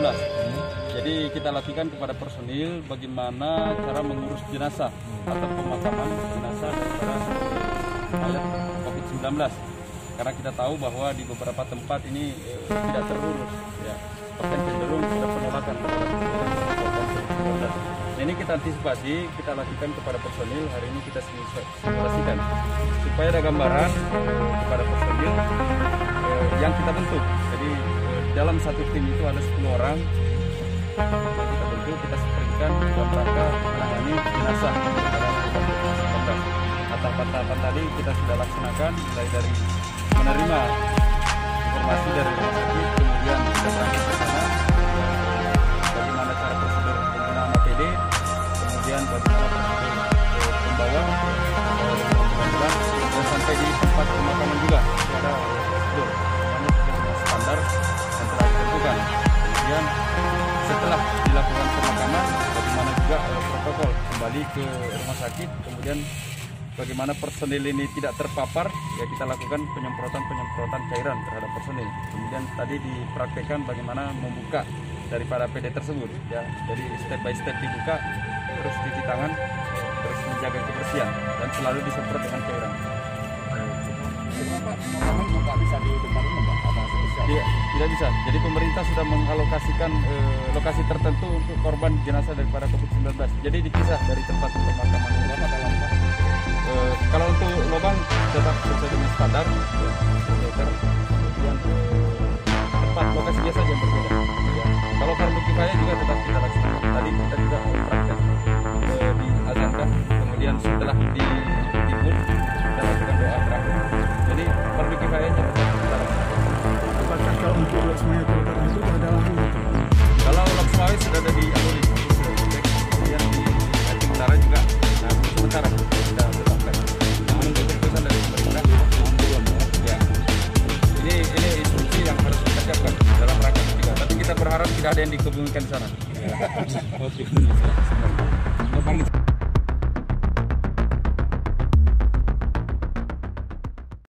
Jadi kita latihkan kepada personil bagaimana cara mengurus jenazah atau pemakaman jenazah daripada mayat COVID-19. Karena kita tahu bahwa di beberapa tempat ini tidak terurus, ya, bahkan cenderung sudah penolakan terhadap COVID-19. Ini kita antisipasi, kita lakukan kepada personil. Hari ini kita simulasikan supaya ada gambaran kepada personil yang kita bentuk. Jadi dalam satu tim itu ada 10 orang yang kita bentuk, kita sprintkan dalam rangka menangani jenazah COVID-19. Tahapan-tahapan tadi kita sudah laksanakan, mulai dari menerima informasi dari rumah sakit, kemudian kita berangkat ke sana, bagaimana cara prosedur penggunaan APD, kemudian bagaimana prosedur pembawa dan sampai di tempat pemakaman juga ada prosedur yang standar yang telah ditentukan. Kemudian setelah dilakukan pemakaman, bagaimana juga protokol kembali ke rumah sakit, kemudian bagaimana personil ini tidak terpapar, ya kita lakukan penyemprotan cairan terhadap personil. Kemudian tadi dipraktekkan bagaimana membuka daripada APD tersebut, ya. Jadi step by step dibuka, terus cuci tangan, terus menjaga kebersihan dan selalu disemprot dengan cairan. Pemakaman bisa di depan rumah, Pak? Tidak bisa. Jadi pemerintah sudah mengalokasikan lokasi tertentu untuk korban jenazah daripada COVID-19. Jadi dipisah dari tempat pemakaman. Kalau untuk lubang tetap sesuai dengan standar, meter. Kemudian tempat lokasinya saja yang berbeda. Ya. Kalau fardu kifayah juga tetap kita laksanakan. Tadi kita juga praktek diazankan, kemudian setelah ditimbun kita lakukan doa terakhir. Jadi fardu kifayahnya tetap kita laksanakan. Apakah kalau untuk Loksmaya Golkar itu ada lahan? Kalau Loksmaya sudah ada di Aluri, sudah dicek. Kemudian di Aceh Utara juga. Nah, sementara kita tetapkan. Namun untuk keputusan dari pemerintah belum, ya. Ini instruksi yang harus kita siapkan dalam rangka juga. Tapi kita berharap tidak ada yang dikebumikan di sana.